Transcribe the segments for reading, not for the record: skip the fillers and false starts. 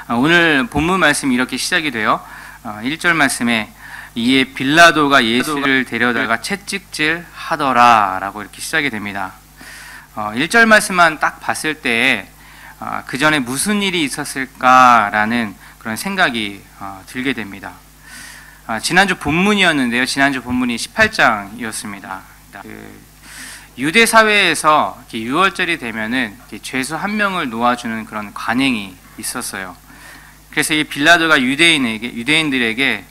오늘 본문 말씀이 이렇게 시작이 돼요. 1절 말씀에 이에 빌라도가 예수를 데려다가 채찍질 하더라 라고 이렇게 시작이 됩니다. 1절 말씀만 딱 봤을 때 그 전에 무슨 일이 있었을까라는 그런 생각이 들게 됩니다. 지난주 본문이었는데요. 지난주 본문이 18장이었습니다. 유대 사회에서 유월절이 되면은 죄수 한 명을 놓아주는 그런 관행이 있었어요. 그래서 이 빌라도가 유대인들에게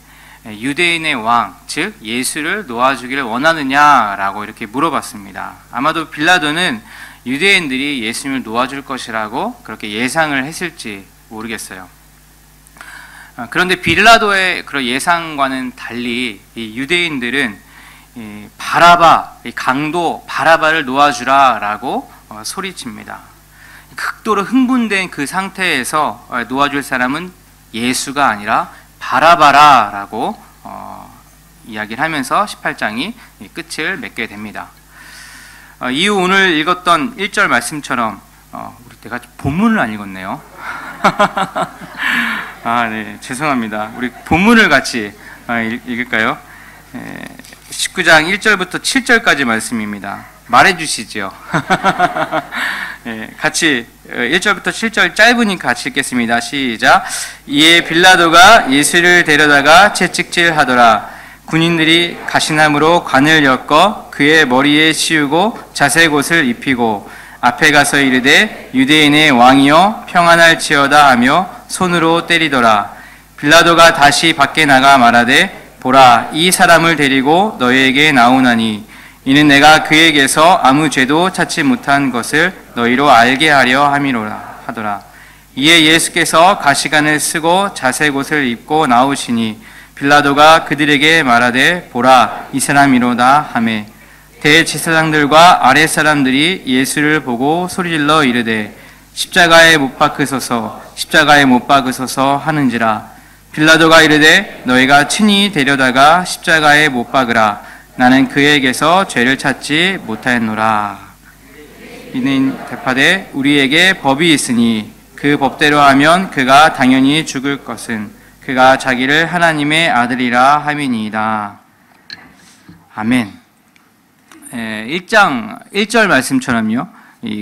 유대인의 왕, 즉 예수를 놓아주기를 원하느냐라고 이렇게 물어봤습니다. 아마도 빌라도는 유대인들이 예수님을 놓아줄 것이라고 그렇게 예상을 했을지 모르겠어요. 그런데 빌라도의 그런 예상과는 달리 이 유대인들은 바라바, 강도 바라바를 놓아주라라고 소리칩니다. 극도로 흥분된 그 상태에서 놓아줄 사람은 예수가 아니라 바라바라라고 이야기를 하면서 18장이 끝을 맺게 됩니다. 이후 오늘 읽었던 1절 말씀처럼 내가 본문을 안 읽었네요. 네, 죄송합니다. 우리 본문을 같이 읽을까요? 19장 1절부터 7절까지 말씀입니다. 말해주시죠. 같이 1절부터 7절 짧으니까 같이 읽겠습니다. 시작. 이에 빌라도가 예수를 데려다가 채찍질 하더라. 군인들이 가시나무로 관을 엮어 그의 머리에 씌우고 자색옷을 입히고 앞에 가서 이르되 유대인의 왕이여 평안할지어다 하며 손으로 때리더라. 빌라도가 다시 밖에 나가 말하되 보라, 이 사람을 데리고 너희에게 나오나니 이는 내가 그에게서 아무 죄도 찾지 못한 것을 너희로 알게 하려 함이로라 하더라. 이에 예수께서 가시관을 쓰고 자색옷을 입고 나오시니 빌라도가 그들에게 말하되 보라, 이 사람이로다 하매 대제사장들과 아랫사람들이 예수를 보고 소리질러 이르되 십자가에 못 박으소서, 십자가에 못 박으소서 하는지라. 빌라도가 이르되 너희가 친히 데려다가 십자가에 못 박으라. 나는 그에게서 죄를 찾지 못하였노라. 이는 대파되 우리에게 법이 있으니 그 법대로 하면 그가 당연히 죽을 것은 그가 자기를 하나님의 아들이라 함이니이다. 아멘. 1절 말씀처럼요.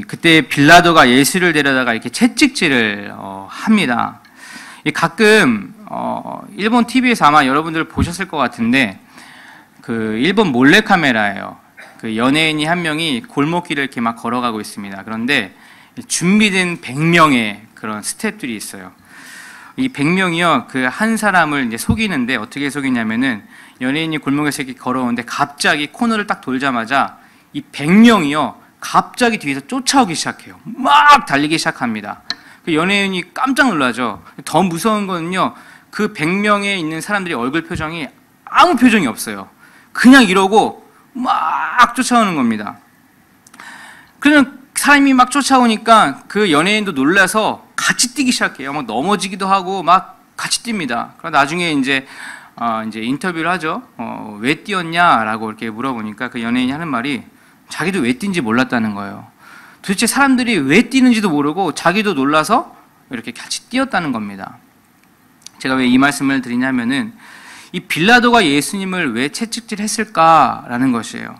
그때 빌라도가 예수를 데려다가 이렇게 채찍질을 합니다. 가끔 일본 TV에서 아마 여러분들 보셨을 것 같은데 그 일본 몰래카메라예요. 그 연예인이 한 명이 골목길을 이렇게 막 걸어가고 있습니다. 그런데 준비된 100명의 그런 스태프들이 있어요. 이 100명이요, 그 한 사람을 이제 속이는데 어떻게 속이냐면은 연예인이 골목에서 이렇게 걸어오는데 갑자기 코너를 딱 돌자마자 이 100명이요, 갑자기 뒤에서 쫓아오기 시작해요. 막 달리기 시작합니다. 그 연예인이 깜짝 놀라죠. 더 무서운 거는요, 그 100명에 있는 사람들이 얼굴 표정이 아무 표정이 없어요. 그냥 이러고 막 쫓아오는 겁니다. 그냥 사람이 막 쫓아오니까 그 연예인도 놀라서 같이 뛰기 시작해요. 막 넘어지기도 하고 막 같이 뜁니다. 그럼 나중에 이제 인터뷰를 하죠. 왜 뛰었냐라고 이렇게 물어보니까 그 연예인이 하는 말이 자기도 왜 뛴지 몰랐다는 거예요. 도대체 사람들이 왜 뛰는지도 모르고 자기도 놀라서 이렇게 같이 뛰었다는 겁니다. 제가 왜 이 말씀을 드리냐면은 이 빌라도가 예수님을 왜 채찍질 했을까라는 것이에요.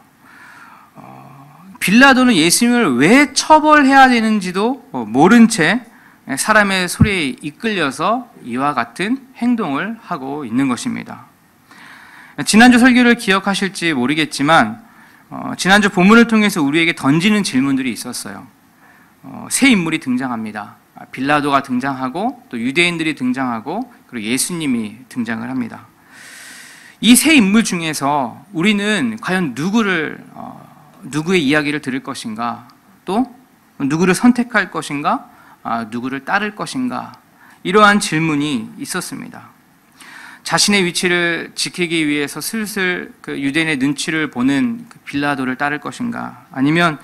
빌라도는 예수님을 왜 처벌해야 되는지도 모른 채 사람의 소리에 이끌려서 이와 같은 행동을 하고 있는 것입니다. 지난주 설교를 기억하실지 모르겠지만 지난주 본문을 통해서 우리에게 던지는 질문들이 있었어요. 새 인물이 등장합니다. 빌라도가 등장하고 또 유대인들이 등장하고 그리고 예수님이 등장을 합니다. 이 세 인물 중에서 우리는 과연 누구의 이야기를 들을 것인가, 또 누구를 선택할 것인가, 누구를 따를 것인가, 이러한 질문이 있었습니다. 자신의 위치를 지키기 위해서 슬슬 그 유대인의 눈치를 보는 그 빌라도를 따를 것인가, 아니면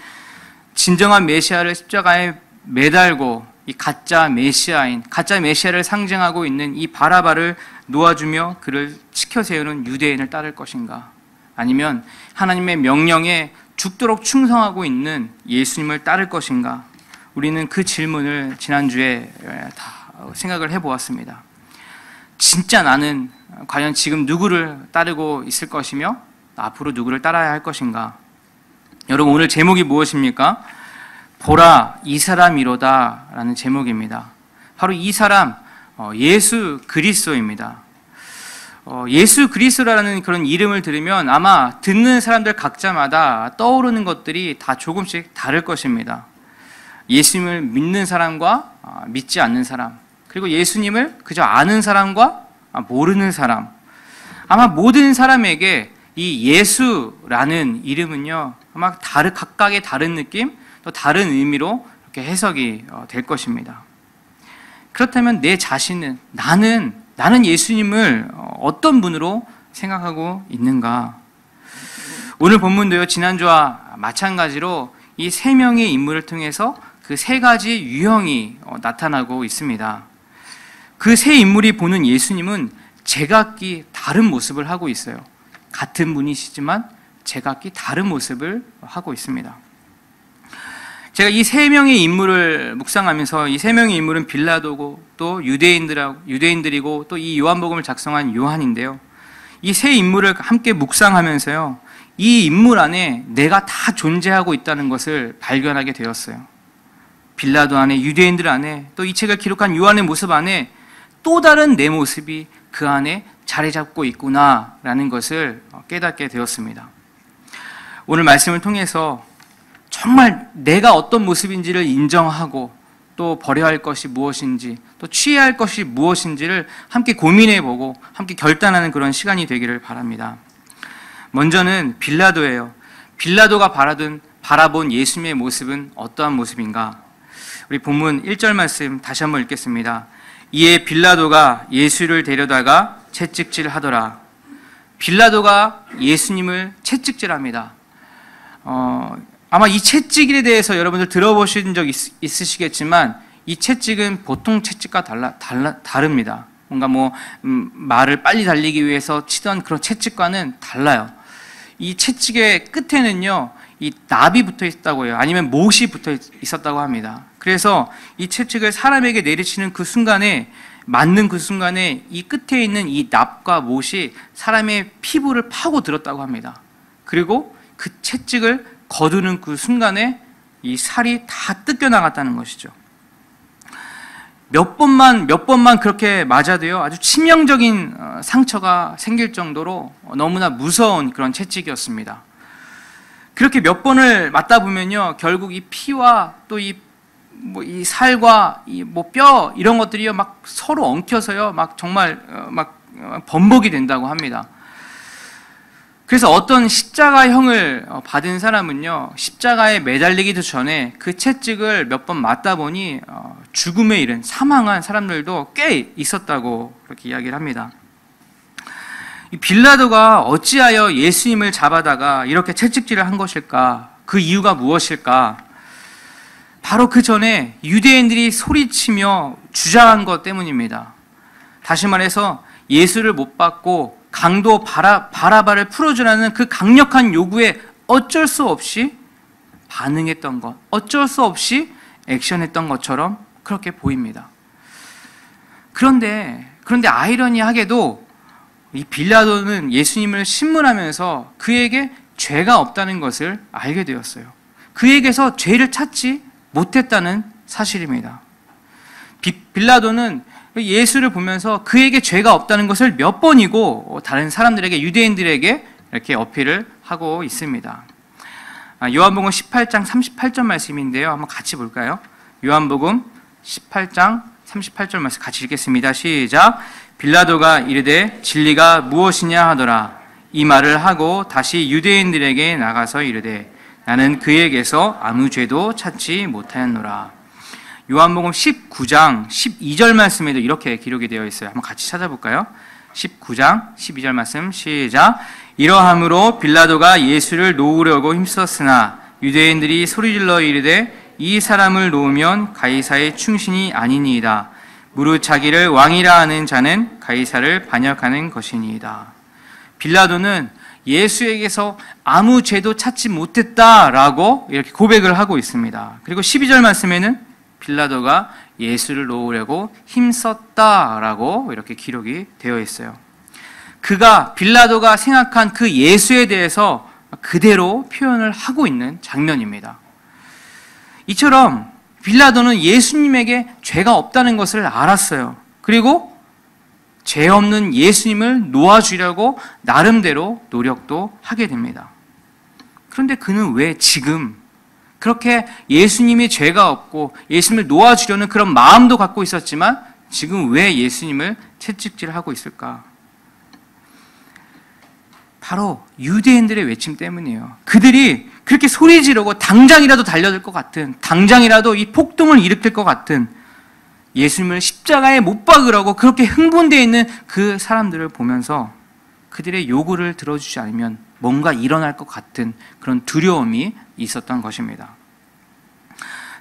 진정한 메시아를 십자가에 매달고 이 가짜 메시아를 상징하고 있는 이 바라바를 놓아주며 그를 지켜 세우는 유대인을 따를 것인가, 아니면 하나님의 명령에 죽도록 충성하고 있는 예수님을 따를 것인가. 우리는 그 질문을 지난주에 다 생각을 해보았습니다. 진짜 나는 과연 지금 누구를 따르고 있을 것이며 앞으로 누구를 따라야 할 것인가? 여러분, 오늘 제목이 무엇입니까? 보라, 이 사람이로다 라는 제목입니다. 바로 이 사람, 예수 그리스도입니다. 예수 그리스도라는 그런 이름을 들으면 아마 듣는 사람들 각자마다 떠오르는 것들이 다 조금씩 다를 것입니다. 예수님을 믿는 사람과 믿지 않는 사람, 그리고 예수님을 그저 아는 사람과 모르는 사람, 아마 모든 사람에게 이 예수라는 이름은요, 아마 각각의 다른 느낌, 또 다른 의미로 이렇게 해석이 될 것입니다. 그렇다면 내 자신은, 나는 예수님을 어떤 분으로 생각하고 있는가? 오늘 본문도요, 지난주와 마찬가지로 이 세 명의 인물을 통해서 그 세 가지 유형이 나타나고 있습니다. 그 세 인물이 보는 예수님은 제각기 다른 모습을 하고 있어요. 같은 분이시지만 제각기 다른 모습을 하고 있습니다. 제가 이 세 명의 인물을 묵상하면서 이 세 명의 인물은 빌라도고 또 유대인들이고 또 이 요한복음을 작성한 요한인데요. 이 세 인물을 함께 묵상하면서요, 이 인물 안에 내가 다 존재하고 있다는 것을 발견하게 되었어요. 빌라도 안에, 유대인들 안에, 또 이 책을 기록한 요한의 모습 안에 또 다른 내 모습이 그 안에 자리 잡고 있구나라는 것을 깨닫게 되었습니다. 오늘 말씀을 통해서 정말 내가 어떤 모습인지를 인정하고 또 버려야 할 것이 무엇인지, 또 취해야 할 것이 무엇인지를 함께 고민해보고 함께 결단하는 그런 시간이 되기를 바랍니다. 먼저는 빌라도예요. 빌라도가 바라본 예수님의 모습은 어떠한 모습인가? 우리 본문 1절 말씀 다시 한번 읽겠습니다. 이에 빌라도가 예수를 데려다가 채찍질하더라. 빌라도가 예수님을 채찍질합니다. 아마 이 채찍에 대해서 여러분들 들어보신 적 있으시겠지만 이 채찍은 보통 채찍과 다릅니다. 뭔가 말을 빨리 달리기 위해서 치던 그런 채찍과는 달라요. 이 채찍의 끝에는요, 이 납이 붙어 있다고 해요. 아니면 못이 붙어 있었다고 합니다. 그래서 이 채찍을 사람에게 내리치는 그 순간에, 맞는 그 순간에 이 끝에 있는 이 납과 못이 사람의 피부를 파고 들었다고 합니다. 그리고 그 채찍을 거두는 그 순간에 이 살이 다 뜯겨 나갔다는 것이죠. 몇 번만 그렇게 맞아도요, 아주 치명적인 상처가 생길 정도로 너무나 무서운 그런 채찍이었습니다. 그렇게 몇 번을 맞다 보면요, 결국 이 피와 또 이 살과 뼈 이런 것들이요, 막 서로 엉켜서요, 막 정말 범벅이 된다고 합니다. 그래서 어떤 십자가형을 받은 사람은요, 십자가에 매달리기도 전에 그 채찍을 몇 번 맞다 보니 죽음에 이른, 사망한 사람들도 꽤 있었다고 그렇게 이야기를 합니다. 이 빌라도가 어찌하여 예수님을 잡아다가 이렇게 채찍질을 한 것일까? 그 이유가 무엇일까? 바로 그 전에 유대인들이 소리치며 주장한 것 때문입니다. 다시 말해서 예수를 못 받고 강도 바라바를 풀어주라는 그 강력한 요구에 어쩔 수 없이 반응했던 것, 어쩔 수 없이 액션했던 것처럼 그렇게 보입니다. 그런데 아이러니하게도 이 빌라도는 예수님을 신문하면서 그에게 죄가 없다는 것을 알게 되었어요. 그에게서 죄를 찾지 못했다는 사실입니다. 빌라도는 예수를 보면서 그에게 죄가 없다는 것을 몇 번이고 다른 사람들에게, 유대인들에게 이렇게 어필을 하고 있습니다. 요한복음 18장 38절 말씀인데요, 한번 같이 볼까요? 요한복음 18장 38절 말씀 같이 읽겠습니다. 시작. 빌라도가 이르되 진리가 무엇이냐 하더라. 이 말을 하고 다시 유대인들에게 나가서 이르되 나는 그에게서 아무 죄도 찾지 못하였노라. 요한복음 19장 12절 말씀에도 이렇게 기록이 되어 있어요. 한번 같이 찾아볼까요? 19장 12절 말씀 시작. 이러함으로 빌라도가 예수를 놓으려고 힘썼으나 유대인들이 소리질러 이르되 이 사람을 놓으면 가이사의 충신이 아니니이다. 무릇 자기를 왕이라 하는 자는 가이사를 반역하는 것이니이다. 빌라도는 예수에게서 아무 죄도 찾지 못했다라고 이렇게 고백을 하고 있습니다. 그리고 12절 말씀에는 빌라도가 예수를 놓으려고 힘썼다라고 이렇게 기록이 되어 있어요. 그가 빌라도가 생각한 그 예수에 대해서 그대로 표현을 하고 있는 장면입니다. 이처럼 빌라도는 예수님에게 죄가 없다는 것을 알았어요. 그리고 죄 없는 예수님을 놓아주려고 나름대로 노력도 하게 됩니다. 그런데 그는 왜 지금 그렇게 예수님이 죄가 없고 예수님을 놓아주려는 그런 마음도 갖고 있었지만 지금 왜 예수님을 채찍질하고 있을까? 바로 유대인들의 외침 때문이에요. 그들이 그렇게 소리 지르고 당장이라도 달려들 것 같은, 당장이라도 이 폭동을 일으킬 것 같은 예수님을 십자가에 못 박으라고 그렇게 흥분되어 있는 그 사람들을 보면서 그들의 요구를 들어주지 않으면 뭔가 일어날 것 같은 그런 두려움이 있었던 것입니다.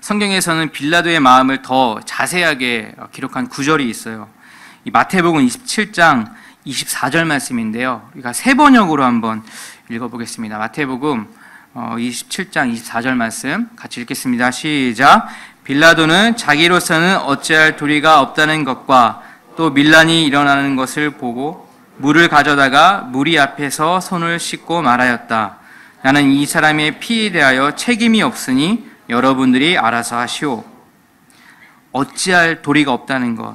성경에서는 빌라도의 마음을 더 자세하게 기록한 구절이 있어요. 이 마태복음 27장 24절 말씀인데요. 우리가 세 번역으로 한번 읽어보겠습니다. 마태복음 27장 24절 말씀 같이 읽겠습니다. 시작. 빌라도는 자기로서는 어찌할 도리가 없다는 것과 또 밀란이 일어나는 것을 보고 물을 가져다가 무리 앞에서 손을 씻고 말하였다. 나는 이 사람의 피에 대하여 책임이 없으니 여러분들이 알아서 하시오. 어찌할 도리가 없다는 것.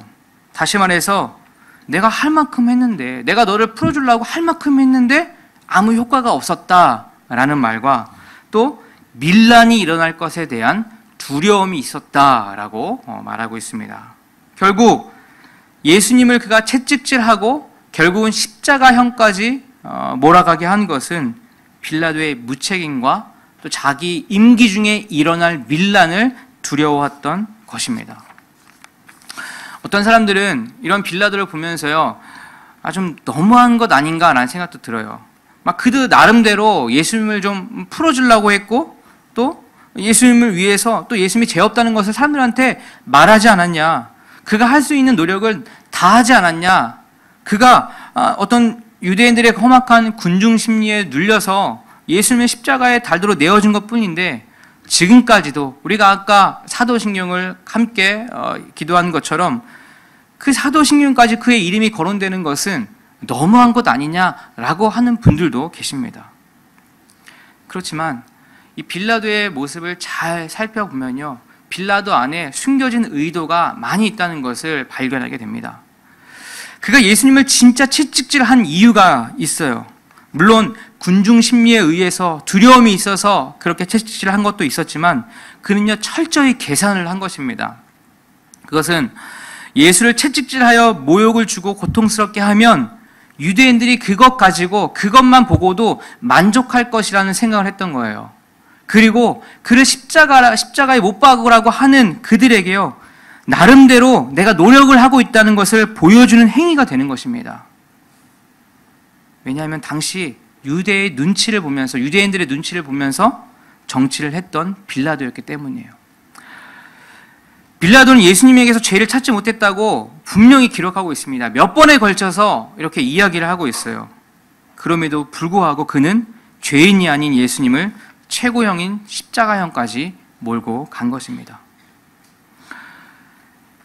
다시 말해서 내가 할 만큼 했는데, 내가 너를 풀어주려고 할 만큼 했는데 아무 효과가 없었다라는 말과 또 밀란이 일어날 것에 대한 두려움이 있었다라고 말하고 있습니다. 결국 예수님을 그가 채찍질하고 결국은 십자가형까지 몰아가게 한 것은 빌라도의 무책임과 또 자기 임기 중에 일어날 밀란을 두려워했던 것입니다. 어떤 사람들은 이런 빌라도를 보면서요, 좀 너무한 것 아닌가라는 생각도 들어요. 막 그들 나름대로 예수님을 좀 풀어주려고 했고 또 예수님을 위해서 또 예수님이 죄 없다는 것을 사람들한테 말하지 않았냐, 그가 할 수 있는 노력을 다 하지 않았냐, 그가 어떤 유대인들의 험악한 군중 심리에 눌려서 예수님의 십자가에 달도록 내어준 것뿐인데 지금까지도 우리가 아까 사도신경을 함께 기도한 것처럼 그 사도신경까지 그의 이름이 거론되는 것은 너무한 것 아니냐라고 하는 분들도 계십니다. 그렇지만 이 빌라도의 모습을 잘 살펴보면요, 빌라도 안에 숨겨진 의도가 많이 있다는 것을 발견하게 됩니다. 그가 예수님을 진짜 채찍질한 이유가 있어요. 물론 군중 심리에 의해서 두려움이 있어서 그렇게 채찍질을 한 것도 있었지만 그는요 철저히 계산을 한 것입니다. 그것은 예수를 채찍질하여 모욕을 주고 고통스럽게 하면 유대인들이 그것 가지고 그것만 보고도 만족할 것이라는 생각을 했던 거예요. 그리고 그를 십자가에 못 박으라고 하는 그들에게요, 나름대로 내가 노력을 하고 있다는 것을 보여주는 행위가 되는 것입니다. 왜냐하면 당시 유대인들의 눈치를 보면서 정치를 했던 빌라도였기 때문이에요. 빌라도는 예수님에게서 죄를 찾지 못했다고 분명히 기록하고 있습니다. 몇 번에 걸쳐서 이렇게 이야기를 하고 있어요. 그럼에도 불구하고 그는 죄인이 아닌 예수님을 최고형인 십자가형까지 몰고 간 것입니다.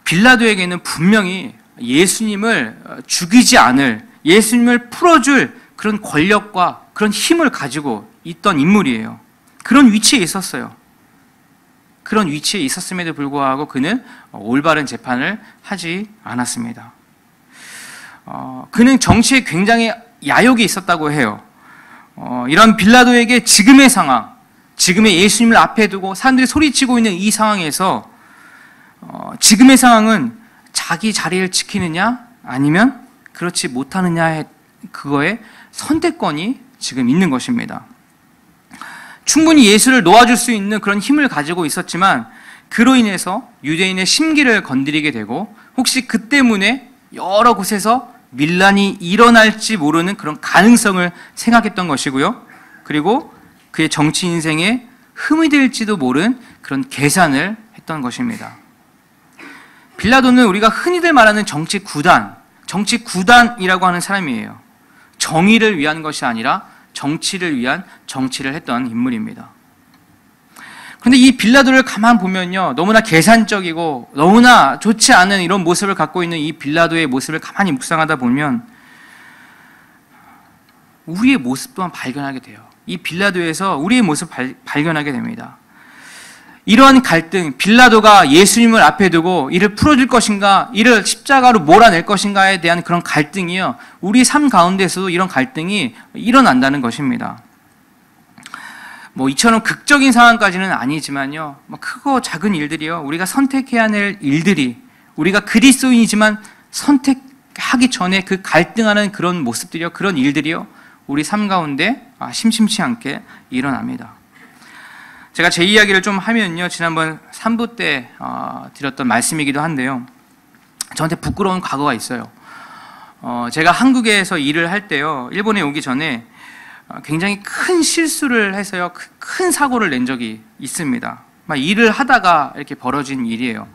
빌라도에게는 분명히 예수님을 죽이지 않을, 예수님을 풀어줄 그런 권력과 그런 힘을 가지고 있던 인물이에요. 그런 위치에 있었어요. 그런 위치에 있었음에도 불구하고 그는 올바른 재판을 하지 않았습니다. 그는 정치에 굉장히 야욕이 있었다고 해요. 이런 빌라도에게 지금의 상황, 지금의 예수님을 앞에 두고 사람들이 소리치고 있는 이 상황에서 지금의 상황은 자기 자리를 지키느냐 아니면 그렇지 못하느냐의 그거에 선택권이 지금 있는 것입니다. 충분히 예수를 놓아줄 수 있는 그런 힘을 가지고 있었지만 그로 인해서 유대인의 심기를 건드리게 되고 혹시 그 때문에 여러 곳에서 밀란이 일어날지 모르는 그런 가능성을 생각했던 것이고요. 그리고 그의 정치 인생에 흠이 될지도 모르는 그런 계산을 했던 것입니다. 빌라도는 우리가 흔히들 말하는 정치 구단이라고 하는 사람이에요. 정의를 위한 것이 아니라 정치를 위한 정치를 했던 인물입니다. 근데 이 빌라도를 가만 보면요, 너무나 계산적이고 너무나 좋지 않은 이런 모습을 갖고 있는 이 빌라도의 모습을 가만히 묵상하다 보면 우리의 모습 또한 발견하게 돼요. 이 빌라도에서 우리의 모습 발견하게 됩니다. 이러한 갈등, 빌라도가 예수님을 앞에 두고 이를 풀어줄 것인가, 이를 십자가로 몰아낼 것인가에 대한 그런 갈등이요, 우리 삶 가운데서도 이런 갈등이 일어난다는 것입니다. 뭐 이처럼 극적인 상황까지는 아니지만요, 뭐 크고 작은 일들이요, 우리가 선택해야 할 일들이, 우리가 그리스도인이지만 선택하기 전에 그 갈등하는 그런 모습들이요, 그런 일들이요, 우리 삶 가운데 심심치 않게 일어납니다. 제가 제 이야기를 좀 하면요, 지난번 3부 때 드렸던 말씀이기도 한데요, 저한테 부끄러운 과거가 있어요. 제가 한국에서 일을 할 때요, 일본에 오기 전에 굉장히 큰 실수를 해서요, 큰 사고를 낸 적이 있습니다. 막 일을 하다가 이렇게 벌어진 일이에요.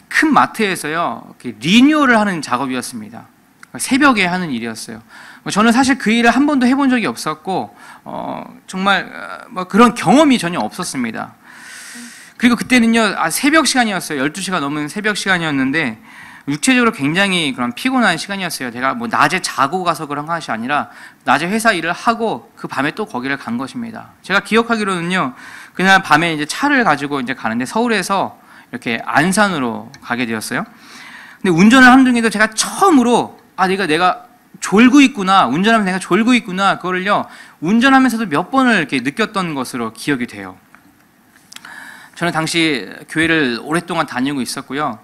큰 마트에서요, 리뉴얼을 하는 작업이었습니다. 새벽에 하는 일이었어요. 저는 사실 그 일을 한 번도 해본 적이 없었고, 정말 뭐 그런 경험이 전혀 없었습니다. 그리고 그때는요, 새벽 시간이었어요. 12시가 넘은 새벽 시간이었는데, 육체적으로 굉장히 그런 피곤한 시간이었어요. 제가 뭐 낮에 자고 가서 그런 것이 아니라, 낮에 회사 일을 하고 그 밤에 또 거기를 간 것입니다. 제가 기억하기로는요, 그날 밤에 이제 차를 가지고 이제 가는데, 서울에서 이렇게 안산으로 가게 되었어요. 근데 운전을 하는 중에도 제가 처음으로, 내가 졸고 있구나, 운전하면서 내가 졸고 있구나, 그거를요, 운전하면서도 몇 번을 이렇게 느꼈던 것으로 기억이 돼요. 저는 당시 교회를 오랫동안 다니고 있었고요,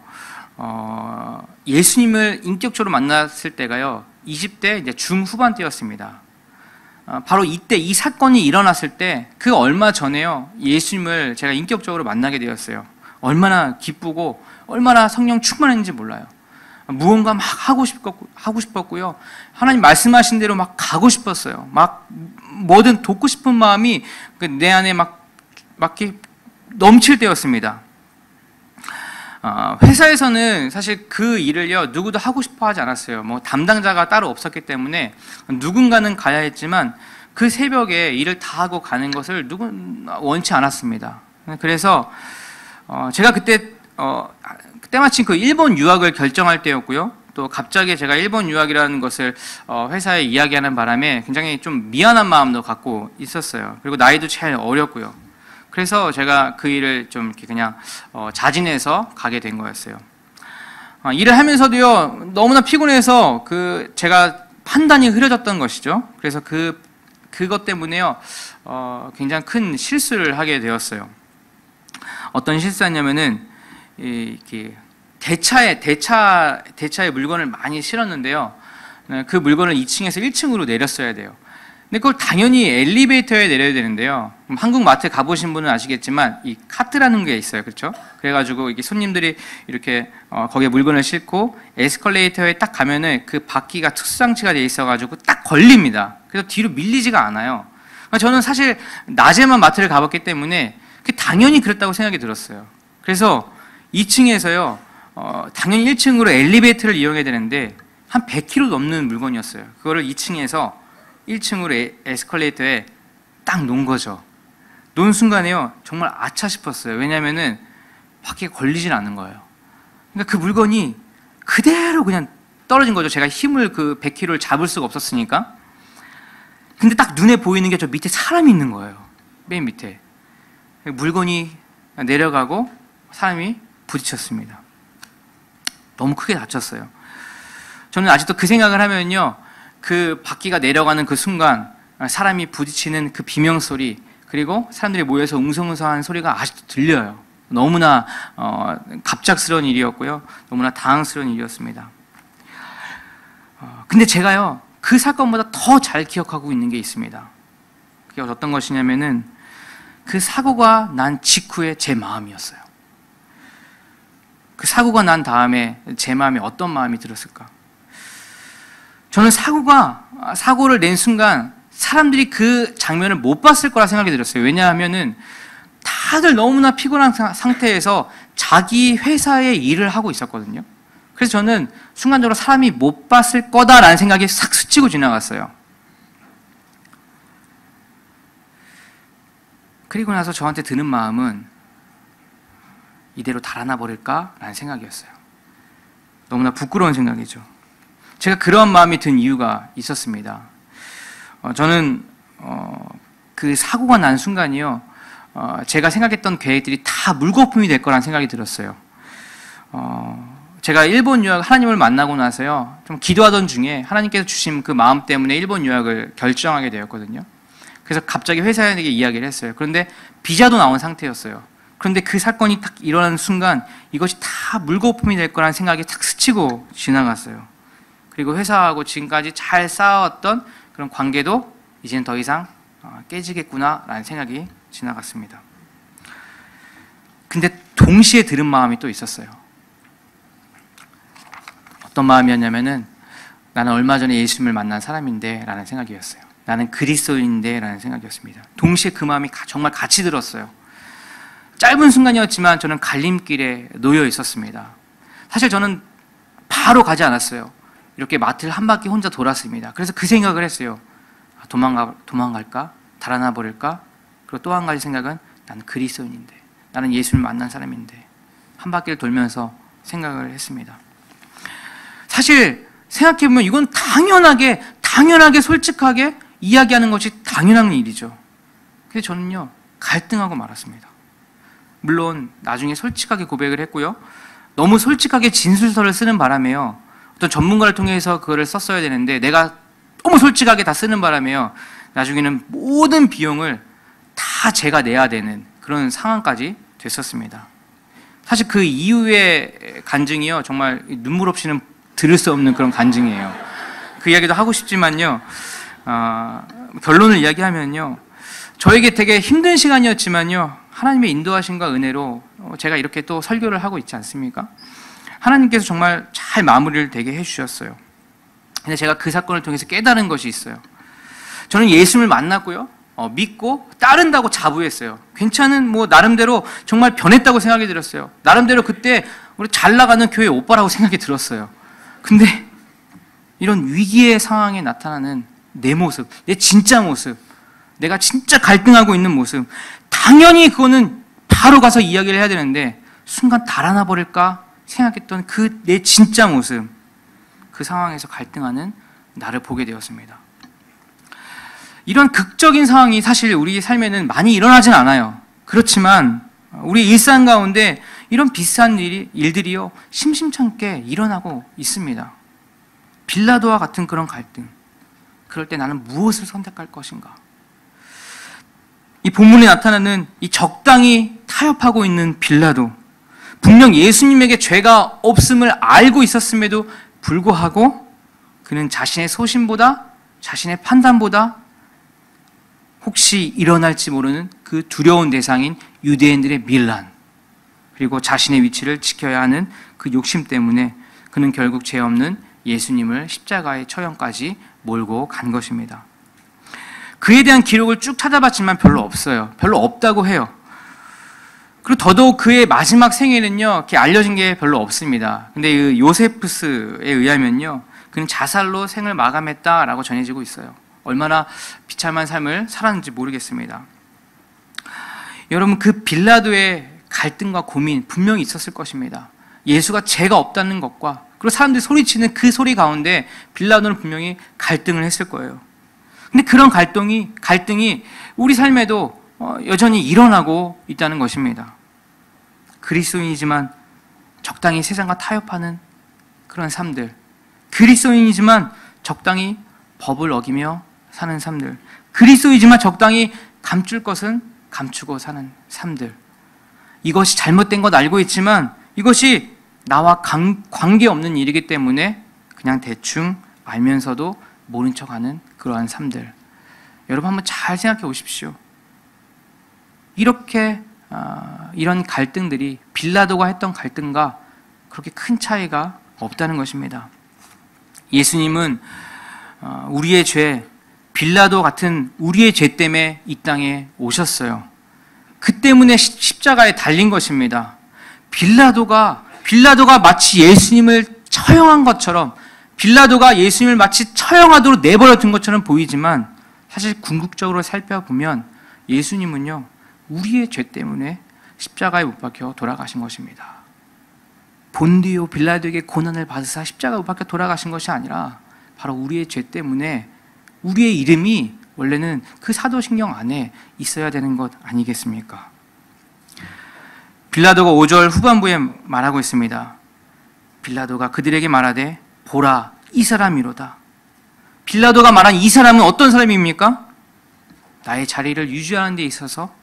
예수님을 인격적으로 만났을 때가요, 20대 이제 중후반 때였습니다. 바로 이때 이 사건이 일어났을 때, 그 얼마 전에요, 예수님을 제가 인격적으로 만나게 되었어요. 얼마나 기쁘고, 얼마나 성령 충만했는지 몰라요. 무언가 막 하고 싶었고요. 하나님 말씀하신 대로 막 가고 싶었어요. 막 뭐든 돕고 싶은 마음이 내 안에 막 이렇게 넘칠 때였습니다. 회사에서는 사실 그 일을요, 누구도 하고 싶어 하지 않았어요. 뭐 담당자가 따로 없었기 때문에 누군가는 가야 했지만 그 새벽에 일을 다 하고 가는 것을 원치 않았습니다. 그래서 제가 그때 마침 그 일본 유학을 결정할 때였고요. 또 갑자기 제가 일본 유학이라는 것을 회사에 이야기하는 바람에 굉장히 좀 미안한 마음도 갖고 있었어요. 그리고 나이도 제일 어렸고요. 그래서 제가 그 일을 좀 이렇게 그냥 자진해서 가게 된 거였어요. 일을 하면서도요, 너무나 피곤해서 제가 판단이 흐려졌던 것이죠. 그래서 그것 때문에요, 굉장히 큰 실수를 하게 되었어요. 어떤 실수였냐면은, 이렇게 대차에 물건을 많이 실었는데요, 그 물건을 2층에서 1층으로 내렸어야 돼요. 근데 그걸 당연히 엘리베이터에 내려야 되는데요, 한국 마트 가보신 분은 아시겠지만 이 카트라는 게 있어요, 그렇죠? 그래가지고 이게 손님들이 이렇게 거기에 물건을 싣고 에스컬레이터에 딱 가면은 그 바퀴가 특수장치가 돼 있어가지고 딱 걸립니다. 그래서 뒤로 밀리지가 않아요. 저는 사실 낮에만 마트를 가봤기 때문에 당연히 그랬다고 생각이 들었어요. 그래서 2층에서요, 당연히 1층으로 엘리베이터를 이용해야 되는데 한 100kg 넘는 물건이었어요. 그거를 2층에서 1층으로 에스컬레이터에 딱 놓은 거죠. 놓은 순간에요, 정말 아차 싶었어요. 왜냐면은 바퀴에 걸리진 않는 거예요. 그러니까 그 물건이 그대로 그냥 떨어진 거죠. 제가 힘을 그 100kg를 잡을 수가 없었으니까. 근데 딱 눈에 보이는 게 저 밑에 사람이 있는 거예요. 맨 밑에. 물건이 내려가고 사람이 부딪혔습니다. 너무 크게 다쳤어요. 저는 아직도 그 생각을 하면요, 그 바퀴가 내려가는 그 순간 사람이 부딪히는 그 비명소리, 그리고 사람들이 모여서 웅성웅성하는 소리가 아직도 들려요. 너무나 갑작스러운 일이었고요, 너무나 당황스러운 일이었습니다. 근데 제가요, 그 사건보다 더 잘 기억하고 있는 게 있습니다. 그게 어떤 것이냐면은 그 사고가 난 직후에 제 마음이었어요. 그 사고가 난 다음에 제 마음에 어떤 마음이 들었을까? 저는 사고를 낸 순간 사람들이 그 장면을 못 봤을 거라 생각이 들었어요. 왜냐하면은 다들 너무나 피곤한 상태에서 자기 회사의 일을 하고 있었거든요. 그래서 저는 순간적으로 사람이 못 봤을 거다라는 생각이 싹 스치고 지나갔어요. 그리고 나서 저한테 드는 마음은 이대로 달아나 버릴까라는 생각이었어요. 너무나 부끄러운 생각이죠. 제가 그런 마음이 든 이유가 있었습니다. 저는 그 사고가 난 순간이요, 제가 생각했던 계획들이 다 물거품이 될 거라는 생각이 들었어요. 제가 일본 유학, 하나님을 만나고 나서요, 좀 기도하던 중에 하나님께서 주신 그 마음 때문에 일본 유학을 결정하게 되었거든요. 그래서 갑자기 회사에게 이야기를 했어요. 그런데 비자도 나온 상태였어요. 그런데 그 사건이 딱 일어나는 순간 이것이 다 물거품이 될 거라는 생각이 탁 스치고 지나갔어요. 그리고 회사하고 지금까지 잘 쌓아왔던 그런 관계도 이제는 더 이상 깨지겠구나라는 생각이 지나갔습니다. 근데 동시에 들은 마음이 또 있었어요. 어떤 마음이었냐면은, 나는 얼마 전에 예수님을 만난 사람인데 라는 생각이었어요. 나는 그리스도인인데 라는 생각이었습니다. 동시에 그 마음이 정말 같이 들었어요. 짧은 순간이었지만 저는 갈림길에 놓여 있었습니다. 사실 저는 바로 가지 않았어요. 이렇게 마트를 한 바퀴 혼자 돌았습니다. 그래서 그 생각을 했어요. 도망갈까? 달아나 버릴까? 그리고 또 한 가지 생각은, 나는 그리스도인인데, 나는 예수님을 만난 사람인데, 한 바퀴를 돌면서 생각을 했습니다. 사실 생각해보면 이건 당연하게 솔직하게 이야기하는 것이 당연한 일이죠. 근데 저는요, 갈등하고 말았습니다. 물론 나중에 솔직하게 고백을 했고요, 너무 솔직하게 진술서를 쓰는 바람에요, 어떤 전문가를 통해서 그거를 썼어야 되는데 내가 너무 솔직하게 다 쓰는 바람에요, 나중에는 모든 비용을 다 제가 내야 되는 그런 상황까지 됐었습니다. 사실 그 이후의 간증이요, 정말 눈물 없이는 들을 수 없는 그런 간증이에요. 그 이야기도 하고 싶지만요, 결론을 이야기하면요, 저에게 되게 힘든 시간이었지만요, 하나님의 인도하심과 은혜로 제가 이렇게 또 설교를 하고 있지 않습니까? 하나님께서 정말 잘 마무리를 되게 해주셨어요. 근데 제가 그 사건을 통해서 깨달은 것이 있어요. 저는 예수님을 만났고요, 믿고 따른다고 자부했어요. 괜찮은, 나름대로 정말 변했다고 생각이 들었어요. 나름대로 그때 우리 잘 나가는 교회 오빠라고 생각이 들었어요. 근데 이런 위기의 상황에 나타나는 내 모습, 내 진짜 모습, 내가 진짜 갈등하고 있는 모습, 당연히 그거는 바로 가서 이야기를 해야 되는데 순간 달아나 버릴까 생각했던 그 내 진짜 모습, 그 상황에서 갈등하는 나를 보게 되었습니다. 이런 극적인 상황이 사실 우리 삶에는 많이 일어나진 않아요. 그렇지만 우리 일상 가운데 이런 비슷한 일들이요, 심심찮게 일어나고 있습니다. 빌라도와 같은 그런 갈등. 그럴 때 나는 무엇을 선택할 것인가? 이 본문에 나타나는 이 적당히 타협하고 있는 빌라도, 분명 예수님에게 죄가 없음을 알고 있었음에도 불구하고 그는 자신의 소신보다, 자신의 판단보다 혹시 일어날지 모르는 그 두려운 대상인 유대인들의 밀란, 그리고 자신의 위치를 지켜야 하는 그 욕심 때문에 그는 결국 죄 없는 예수님을 십자가의 처형까지 몰고 간 것입니다. 그에 대한 기록을 쭉 찾아봤지만 별로 없어요. 별로 없다고 해요. 그리고 더더욱 그의 마지막 생애는요, 이렇게 알려진 게 별로 없습니다. 근데 그 요세푸스에 의하면요, 그는 자살로 생을 마감했다라고 전해지고 있어요. 얼마나 비참한 삶을 살았는지 모르겠습니다. 여러분, 그 빌라도의 갈등과 고민 분명히 있었을 것입니다. 예수가 죄가 없다는 것과, 그리고 사람들이 소리치는 그 소리 가운데 빌라도는 분명히 갈등을 했을 거예요. 근데 그런 갈등이 우리 삶에도 여전히 일어나고 있다는 것입니다. 그리스도인이지만 적당히 세상과 타협하는 그런 삶들, 그리스도인이지만 적당히 법을 어기며 사는 삶들, 그리스도이지만 적당히 감출 것은 감추고 사는 삶들, 이것이 잘못된 것 알고 있지만 이것이 나와 관계없는 일이기 때문에 그냥 대충 알면서도 모른 척하는 그러한 삶들. 여러분 한번 잘 생각해 보십시오. 이런 갈등들이 빌라도가 했던 갈등과 그렇게 큰 차이가 없다는 것입니다. 예수님은 우리의 죄, 빌라도 같은 우리의 죄 때문에 이 땅에 오셨어요. 그 때문에 십자가에 달린 것입니다. 빌라도가 마치 예수님을 처형한 것처럼, 빌라도가 예수님을 마치 처형하도록 내버려 둔 것처럼 보이지만 사실 궁극적으로 살펴보면 예수님은요, 우리의 죄 때문에 십자가에 못 박혀 돌아가신 것입니다. 본디오 빌라도에게 고난을 받으사 십자가에 못 박혀 돌아가신 것이 아니라 바로 우리의 죄 때문에 우리의 이름이 원래는 그 사도신경 안에 있어야 되는 것 아니겠습니까? 빌라도가 5절 후반부에 말하고 있습니다. 빌라도가 그들에게 말하되 보라 이 사람이로다. 빌라도가 말한 이 사람은 어떤 사람입니까? 나의 자리를 유지하는 데 있어서,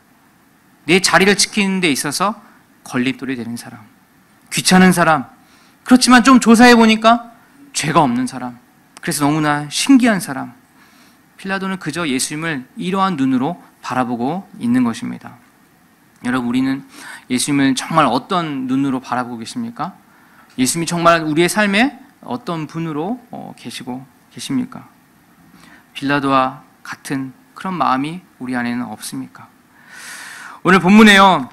내 자리를 지키는 데 있어서 걸림돌이 되는 사람, 귀찮은 사람, 그렇지만 좀 조사해 보니까 죄가 없는 사람, 그래서 너무나 신기한 사람. 빌라도는 그저 예수님을 이러한 눈으로 바라보고 있는 것입니다. 여러분, 우리는 예수님을 정말 어떤 눈으로 바라보고 계십니까? 예수님이 정말 우리의 삶에 어떤 분으로 계시고 계십니까? 빌라도와 같은 그런 마음이 우리 안에는 없습니까? 오늘 본문에요,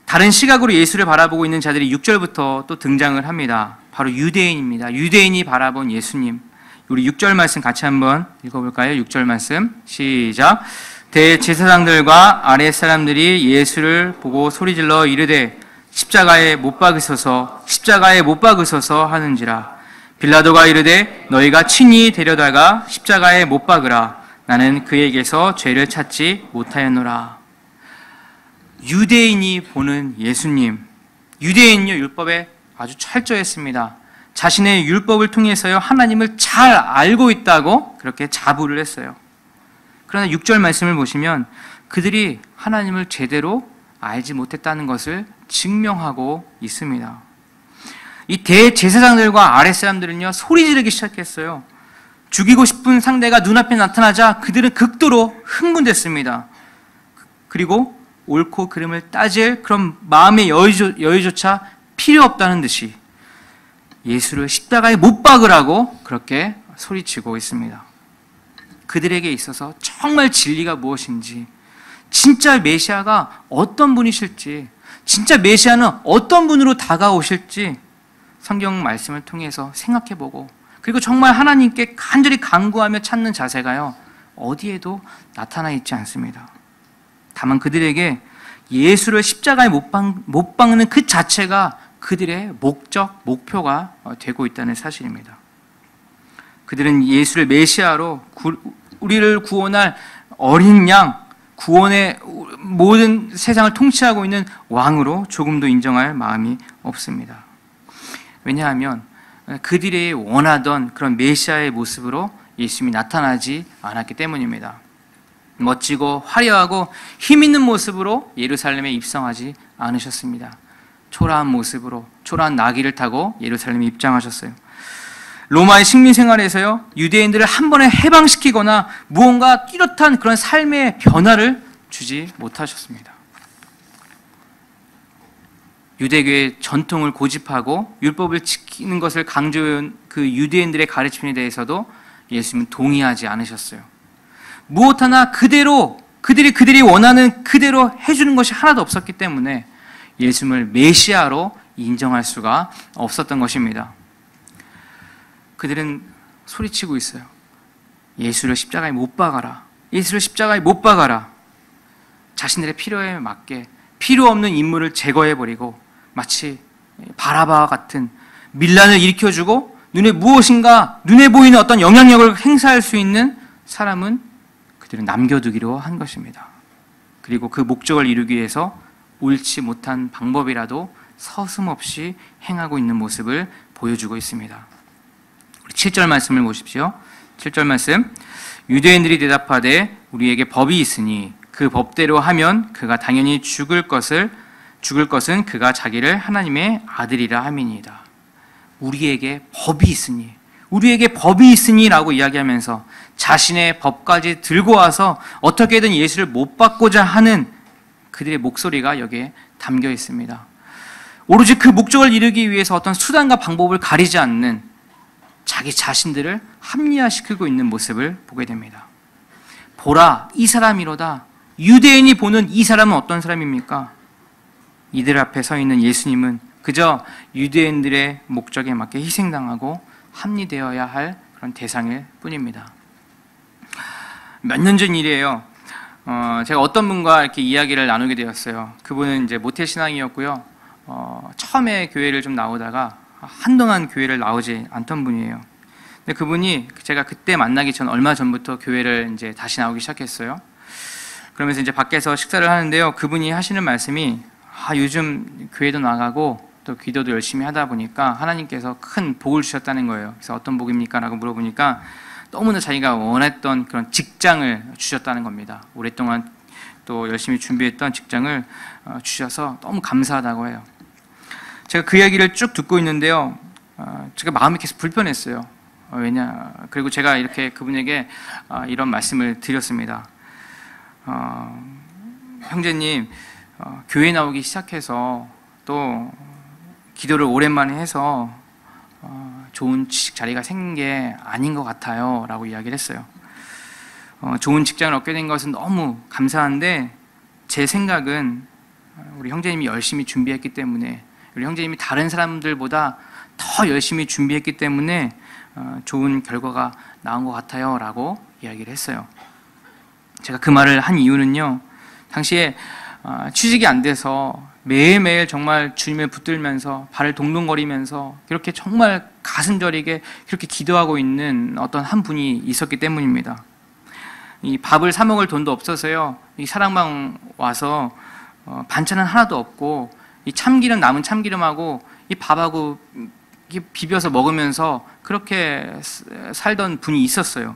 다른 시각으로 예수를 바라보고 있는 자들이 6절부터 또 등장을 합니다. 바로 유대인입니다. 유대인이 바라본 예수님. 우리 6절 말씀 같이 한번 읽어볼까요? 6절 말씀 시작. 대제사장들과 아랫 사람들이 예수를 보고 소리질러 이르되 십자가에 못 박으소서, 십자가에 못 박으소서 하는지라. 빌라도가 이르되 너희가 친히 데려다가 십자가에 못 박으라. 나는 그에게서 죄를 찾지 못하였노라. 유대인이 보는 예수님. 유대인은요, 율법에 아주 철저했습니다. 자신의 율법을 통해서요, 하나님을 잘 알고 있다고 그렇게 자부를 했어요. 그러나 6절 말씀을 보시면 그들이 하나님을 제대로 알지 못했다는 것을 증명하고 있습니다. 이 대제사장들과 아랫사람들은요, 소리 지르기 시작했어요. 죽이고 싶은 상대가 눈앞에 나타나자 그들은 극도로 흥분됐습니다. 그리고 옳고 그름을 따질 그런 마음의 여유조차 필요 없다는 듯이 예수를 십자가에 못 박으라고 그렇게 소리치고 있습니다. 그들에게 있어서 정말 진리가 무엇인지, 진짜 메시아가 어떤 분이실지, 진짜 메시아는 어떤 분으로 다가오실지 성경 말씀을 통해서 생각해보고, 그리고 정말 하나님께 간절히 간구하며 찾는 자세가요, 어디에도 나타나 있지 않습니다. 다만 그들에게 예수를 십자가에 못 박는 그 자체가 그들의 목적, 목표가 되고 있다는 사실입니다. 그들은 예수를 메시아로, 우리를 구원할 어린 양, 구원의 모든 세상을 통치하고 있는 왕으로 조금도 인정할 마음이 없습니다. 왜냐하면 그들이 원하던 그런 메시아의 모습으로 예수님이 나타나지 않았기 때문입니다. 멋지고 화려하고 힘 있는 모습으로 예루살렘에 입성하지 않으셨습니다. 초라한 모습으로, 초라한 나귀를 타고 예루살렘에 입장하셨어요. 로마의 식민 생활에서요, 유대인들을 한 번에 해방시키거나 무언가 뚜렷한 그런 삶의 변화를 주지 못하셨습니다. 유대교의 전통을 고집하고 율법을 지키는 것을 강조해온 그 유대인들의 가르침에 대해서도 예수님은 동의하지 않으셨어요. 무엇 하나 그대로 그들이 원하는 그대로 해주는 것이 하나도 없었기 때문에 예수님을 메시아로 인정할 수가 없었던 것입니다. 그들은 소리치고 있어요. 예수를 십자가에 못 박아라. 예수를 십자가에 못 박아라. 자신들의 필요에 맞게 필요 없는 인물을 제거해버리고 마치 바라바와 같은 밀란을 일으켜주고 눈에 보이는 어떤 영향력을 행사할 수 있는 사람은 그들은 남겨두기로 한 것입니다. 그리고 그 목적을 이루기 위해서 옳지 못한 방법이라도 서슴없이 행하고 있는 모습을 보여주고 있습니다. 7절 말씀을 보십시오. 7절 말씀. 유대인들이 대답하되 우리에게 법이 있으니 그 법대로 하면 그가 당연히 죽을 것은 그가 자기를 하나님의 아들이라 함이니이다. 우리에게 법이 있으니라고 이야기하면서 자신의 법까지 들고 와서 어떻게든 예수를 못 받고자 하는 그들의 목소리가 여기에 담겨 있습니다. 오로지 그 목적을 이루기 위해서 어떤 수단과 방법을 가리지 않는 자기 자신들을 합리화시키고 있는 모습을 보게 됩니다. 보라, 이 사람이로다. 유대인이 보는 이 사람은 어떤 사람입니까? 이들 앞에 서 있는 예수님은 그저 유대인들의 목적에 맞게 희생당하고 합리되어야 할 그런 대상일 뿐입니다. 몇 년 전 일이에요. 제가 어떤 분과 이렇게 이야기를 나누게 되었어요. 그분은 이제 모태신앙이었고요. 처음에 교회를 좀 나오다가 한동안 교회를 나오지 않던 분이에요. 근데 그분이 제가 그때 만나기 전 얼마 전부터 교회를 이제 다시 나오기 시작했어요. 그러면서 이제 밖에서 식사를 하는데요. 그분이 하시는 말씀이 요즘 교회도 나가고 또 기도도 열심히 하다 보니까 하나님께서 큰 복을 주셨다는 거예요. 그래서 어떤 복입니까? 라고 물어보니까 너무나 자기가 원했던 그런 직장을 주셨다는 겁니다. 오랫동안 또 열심히 준비했던 직장을 주셔서 너무 감사하다고 해요. 제가 그 이야기를 쭉 듣고 있는데요. 제가 마음이 계속 불편했어요. 그리고 제가 이렇게 그분에게 이런 말씀을 드렸습니다. 형제님, 교회 나오기 시작해서 또 기도를 오랜만에 해서 좋은 취직 자리가 생긴 게 아닌 것 같아요 라고 이야기를 했어요. 좋은 직장을 얻게 된 것은 너무 감사한데 제 생각은 우리 형제님이 열심히 준비했기 때문에, 우리 형제님이 다른 사람들보다 더 열심히 준비했기 때문에 좋은 결과가 나온 것 같아요 라고 이야기를 했어요. 제가 그 말을 한 이유는요, 당시에 취직이 안 돼서 매일매일 정말 주님을 붙들면서 발을 동동거리면서 그렇게 정말 가슴 저리게 그렇게 기도하고 있는 어떤 한 분이 있었기 때문입니다. 이 밥을 사 먹을 돈도 없어서요, 이 사랑방 와서 반찬은 하나도 없고 이 참기름, 남은 참기름하고 이 밥하고 비벼서 먹으면서 그렇게 살던 분이 있었어요.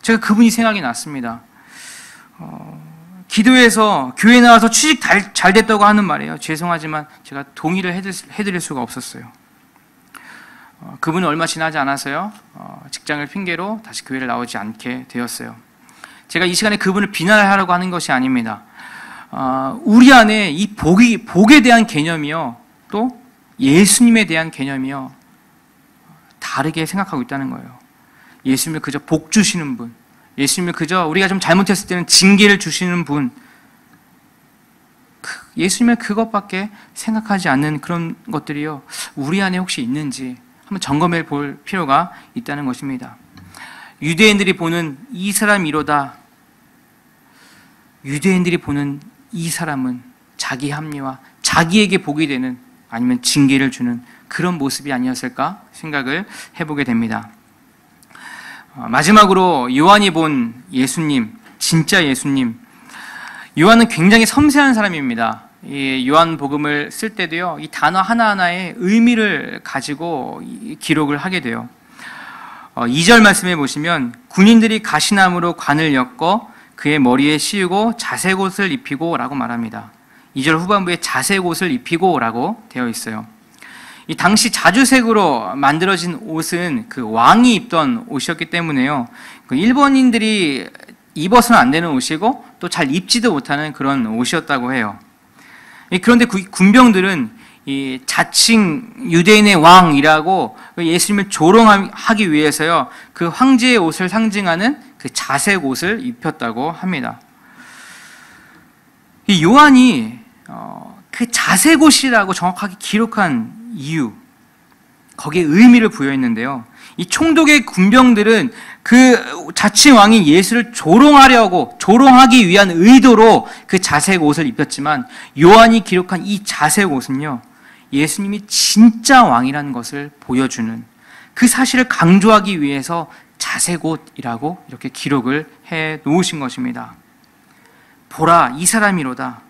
제가 그분이 생각이 났습니다. 기도해서 교회 나와서 취직 잘 됐다고 하는 말이에요. 죄송하지만 제가 동의를 해드릴 수가 없었어요. 그분은 얼마 지나지 않아서요, 직장을 핑계로 다시 교회를 나오지 않게 되었어요. 제가 이 시간에 그분을 비난하려고 하는 것이 아닙니다. 우리 안에 이 복에 대한 개념이요, 또 예수님에 대한 개념이요, 다르게 생각하고 있다는 거예요. 예수님을 그저 복 주시는 분, 예수님을 그저 우리가 좀 잘못했을 때는 징계를 주시는 분, 예수님을 그것밖에 생각하지 않는 그런 것들이요, 우리 안에 혹시 있는지 한번 점검해 볼 필요가 있다는 것입니다. 유대인들이 보는 이 사람이로다, 유대인들이 보는 이 사람은 자기 합리화, 자기에게 복이 되는, 아니면 징계를 주는 그런 모습이 아니었을까 생각을 해보게 됩니다. 마지막으로 요한이 본 예수님, 진짜 예수님. 요한은 굉장히 섬세한 사람입니다. 이 요한복음을 쓸 때도요, 이 단어 하나하나에 의미를 가지고 기록을 하게 돼요. 2절 말씀해 보시면, 군인들이 가시나무로 관을 엮어 그의 머리에 씌우고 자색 옷을 입히고 라고 말합니다. 2절 후반부에 자색 옷을 입히고 라고 되어 있어요. 이 당시 자주색으로 만들어진 옷은 그 왕이 입던 옷이었기 때문에요, 그 일본인들이 입어서는 안 되는 옷이고 또 잘 입지도 못하는 그런 옷이었다고 해요. 그런데 군병들은 이 자칭 유대인의 왕이라고 예수님을 조롱하기 위해서요, 그 황제의 옷을 상징하는 그 자색 옷을 입혔다고 합니다. 이 요한이 그 자색 옷이라고 정확하게 기록한 이유, 거기에 의미를 부여했는데요, 이 총독의 군병들은 그 자칭 왕인 예수를 조롱하기 위한 의도로 그 자색 옷을 입혔지만, 요한이 기록한 이 자색 옷은요, 예수님이 진짜 왕이라는 것을 보여주는, 그 사실을 강조하기 위해서 자색 옷이라고 이렇게 기록을 해 놓으신 것입니다. 보라, 이 사람이로다.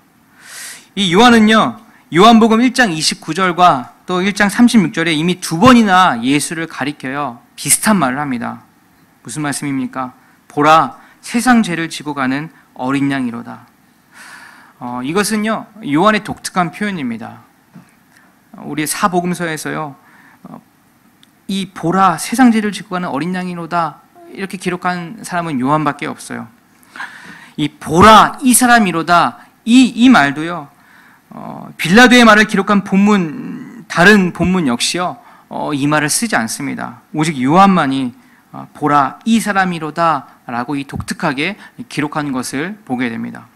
이 요한은요, 요한복음 1장 29절과 또 1장 36절에 이미 두 번이나 예수를 가리켜요, 비슷한 말을 합니다. 무슨 말씀입니까? 보라, 세상 죄를 지고 가는 어린 양이로다. 이것은요, 요한의 독특한 표현입니다. 우리 사복음서에서요, 이 보라, 세상 죄를 지고 가는 어린 양이로다 이렇게 기록한 사람은 요한밖에 없어요. 이 보라, 이 사람이로다, 이 말도요, 빌라도의 말을 기록한 다른 본문 역시요, 이 말을 쓰지 않습니다. 오직 요한만이 보라, 이 사람이로다 라고 이 독특하게 기록한 것을 보게 됩니다.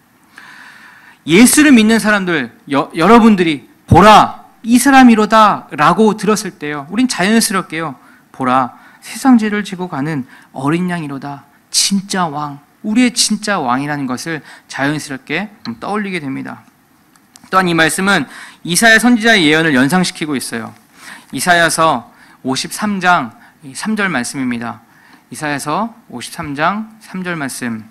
예수를 믿는 사람들, 여러분들이 보라, 이 사람이로다 라고 들었을 때요, 우린 자연스럽게요, 보라, 세상 죄를 지고 가는 어린 양이로다, 진짜 왕, 우리의 진짜 왕이라는 것을 자연스럽게 떠올리게 됩니다. 또한 이 말씀은 이사야 선지자의 예언을 연상시키고 있어요. 이사야서 53장 3절 말씀입니다. 이사야서 53장 3절 말씀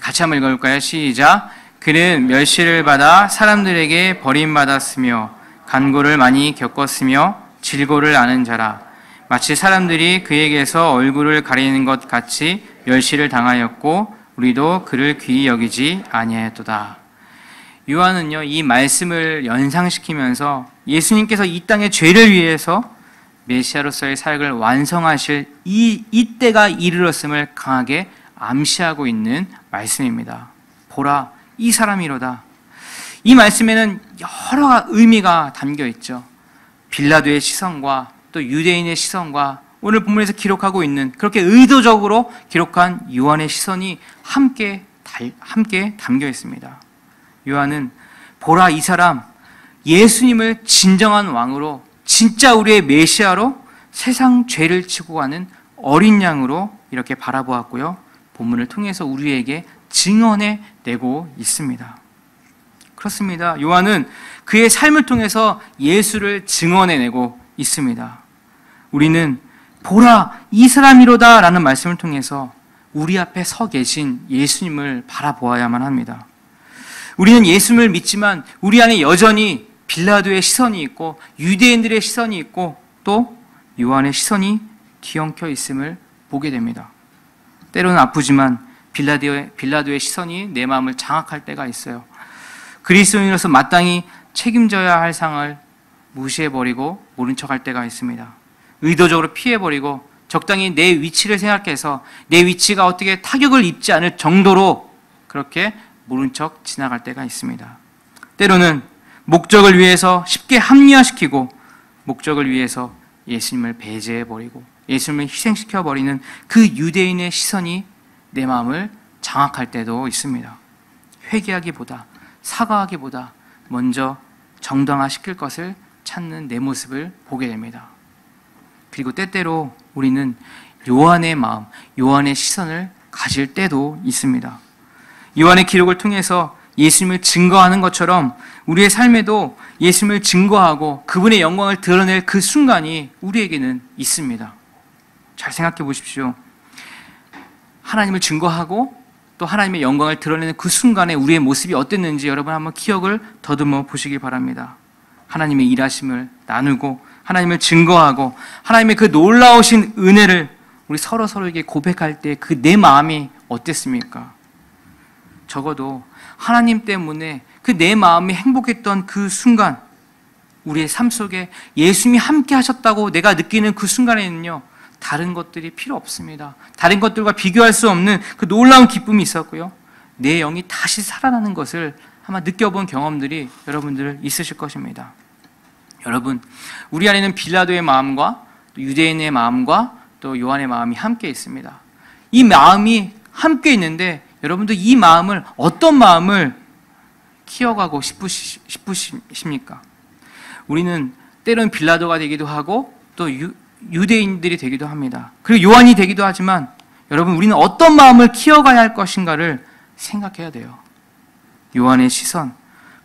같이 한번 읽어볼까요? 시작. 그는 멸시를 받아 사람들에게 버림받았으며 간고를 많이 겪었으며 질고를 아는 자라. 마치 사람들이 그에게서 얼굴을 가리는 것 같이 멸시를 당하였고 우리도 그를 귀히 여기지 아니하였도다. 요한은요, 이 말씀을 연상시키면서 예수님께서 이 땅의 죄를 위해서 메시아로서의 사역을 완성하실 이때가 이르렀음을 강하게 암시하고 있는 말씀입니다. 보라, 이 사람이로다. 이 말씀에는 여러 의미가 담겨 있죠. 빌라도의 시선과 또 유대인의 시선과 오늘 본문에서 기록하고 있는 그렇게 의도적으로 기록한 요한의 시선이 함께 담겨 있습니다. 요한은 보라, 이 사람 예수님을 진정한 왕으로, 진짜 우리의 메시아로, 세상 죄를 지고 가는 어린 양으로 이렇게 바라보았고요, 본문을 통해서 우리에게 증언해 내고 있습니다. 그렇습니다. 요한은 그의 삶을 통해서 예수를 증언해 내고 있습니다. 우리는 보라, 이 사람이로다 라는 말씀을 통해서 우리 앞에 서 계신 예수님을 바라보아야만 합니다. 우리는 예수님을 믿지만 우리 안에 여전히 빌라도의 시선이 있고 유대인들의 시선이 있고 또 요한의 시선이 뒤엉켜 있음을 보게 됩니다. 때로는 아프지만 빌라도의 시선이 내 마음을 장악할 때가 있어요. 그리스도인으로서 마땅히 책임져야 할 상을 무시해버리고 모른 척할 때가 있습니다. 의도적으로 피해버리고 적당히 내 위치를 생각해서 내 위치가 어떻게 타격을 입지 않을 정도로 그렇게 모른 척 지나갈 때가 있습니다. 때로는 목적을 위해서 쉽게 합리화시키고 목적을 위해서 예수님을 배제해버리고 예수님을 희생시켜버리는 그 유대인의 시선이 내 마음을 장악할 때도 있습니다. 회개하기보다 사과하기보다 먼저 정당화시킬 것을 찾는 내 모습을 보게 됩니다. 그리고 때때로 우리는 요한의 마음, 요한의 시선을 가질 때도 있습니다. 요한의 기록을 통해서 예수님을 증거하는 것처럼 우리의 삶에도 예수님을 증거하고 그분의 영광을 드러낼 그 순간이 우리에게는 있습니다. 잘 생각해 보십시오. 하나님을 증거하고 또 하나님의 영광을 드러내는 그 순간에 우리의 모습이 어땠는지 여러분 한번 기억을 더듬어 보시기 바랍니다. 하나님의 일하심을 나누고 하나님을 증거하고 하나님의 그 놀라우신 은혜를 우리 서로에게 고백할 때 그 내 마음이 어땠습니까? 적어도 하나님 때문에 그 내 마음이 행복했던 그 순간, 우리의 삶 속에 예수님이 함께 하셨다고 내가 느끼는 그 순간에는요, 다른 것들이 필요 없습니다. 다른 것들과 비교할 수 없는 그 놀라운 기쁨이 있었고요, 내 영이 다시 살아나는 것을 아마 느껴본 경험들이 여러분들 있으실 것입니다. 여러분, 우리 안에는 빌라도의 마음과 또 유대인의 마음과 또 요한의 마음이 함께 있습니다. 이 마음이 함께 있는데 여러분도 이 마음을, 어떤 마음을 키워가고 싶으십니까? 우리는 때로는 빌라도가 되기도 하고 또 유대인들이 되기도 합니다. 그리고 요한이 되기도 하지만 여러분, 우리는 어떤 마음을 키워가야 할 것인가를 생각해야 돼요. 요한의 시선,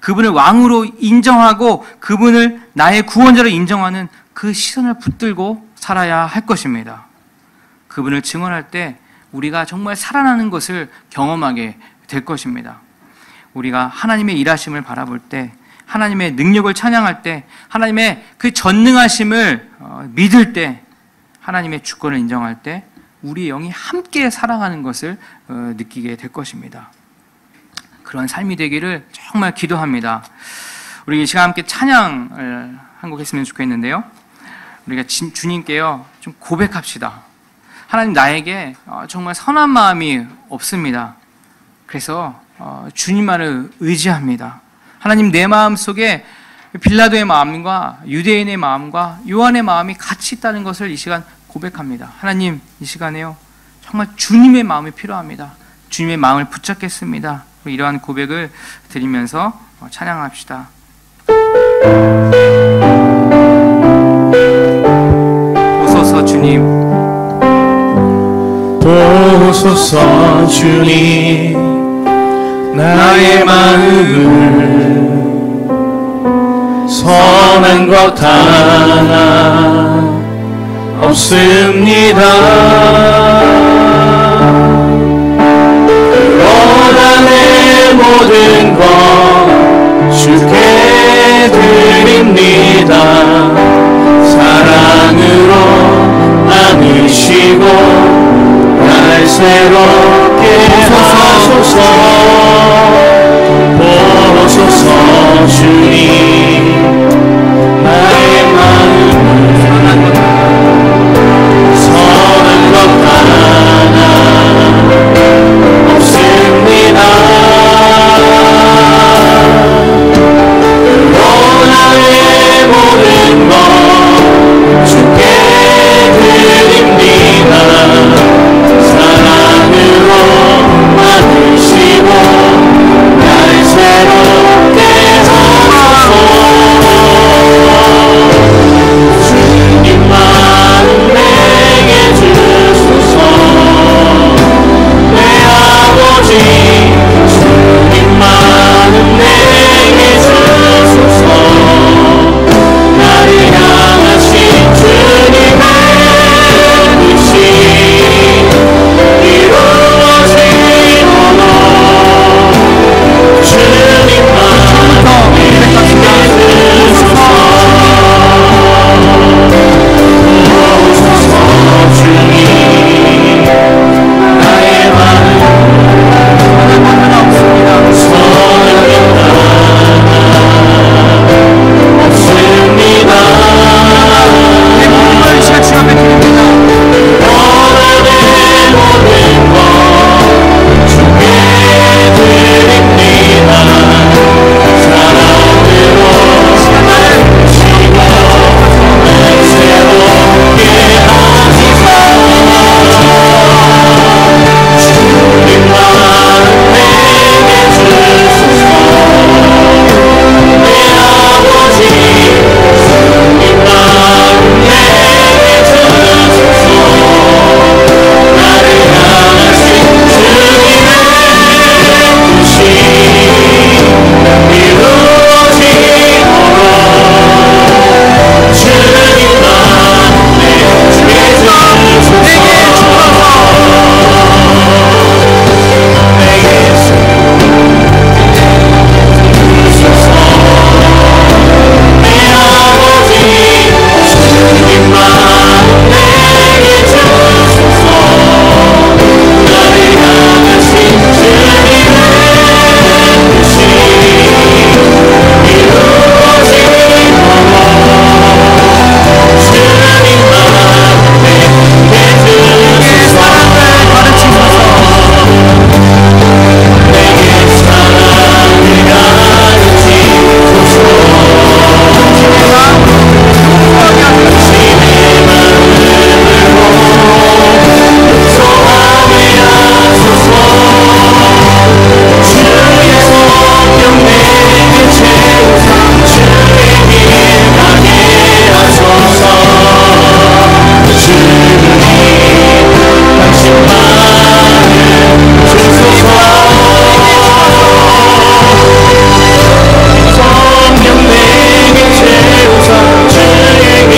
그분을 왕으로 인정하고 그분을 나의 구원자로 인정하는 그 시선을 붙들고 살아야 할 것입니다. 그분을 증언할 때 우리가 정말 살아나는 것을 경험하게 될 것입니다. 우리가 하나님의 일하심을 바라볼 때, 하나님의 능력을 찬양할 때, 하나님의 그 전능하심을 믿을 때, 하나님의 주권을 인정할 때 우리의 영이 함께 살아가는 것을 느끼게 될 것입니다. 그런 삶이 되기를 정말 기도합니다. 우리 이 시간 함께 찬양을 한 곡 했으면 좋겠는데요, 우리가 주님께요 좀 고백합시다. 하나님, 나에게 정말 선한 마음이 없습니다. 그래서 주님만을 의지합니다. 하나님, 내 마음 속에 빌라도의 마음과 유대인의 마음과 요한의 마음이 같이 있다는 것을 이 시간 고백합니다. 하나님, 이 시간에요 정말 주님의 마음이 필요합니다. 주님의 마음을 붙잡겠습니다. 이러한 고백을 드리면서 찬양합시다. 오소서 주님, 보소서 주님 나의 마음을 선한 것 하나 없습니다. 그러나 내 모든 것 주께 드립니다. 사랑으로 안으시고 날 새롭게 하소서. 보소서 주님 나의 마음을 선한 것 하나 없습니다. 그러나 내 모든 것 주께 드립니다. 사랑으로 만드시고 날 새롭게 하소서. 주님만 내게 주소서. 내 아버지 주님만 내게 주소서. 나를 향하신 주님의 뜻이 이루어지도록 주님만 내게 주소서. 보소서 주님 나의 마음 하나 없습니다. 선한 것 하나 없습니다. 내 모든 걸 시간 주 앞에 드립니다. 그러나 내 모든 것 주께 드립니다. 사랑으로 안으시고 날 새롭게 하소서. 주님만 내게 주소서. 내 아버지 주님만 내게 주소서. 나를 향하신 주님의 뜻이 이루어지도록 주님만 내게 주소서. 내게 주소서. 내 아버지 주님만 내게 주소서. 나를 향하신 주님의 뜻이 이루어지도록 주님만 내게 사랑을 가르치소서. 내게 사랑을 가르치소서. 당신의 마음으로 소하게 하소서. 주의 성령 내게 채우사 주의 길 가게 하소서. 주님 당신만을 주소서. 성령 내게 채우사 주의 길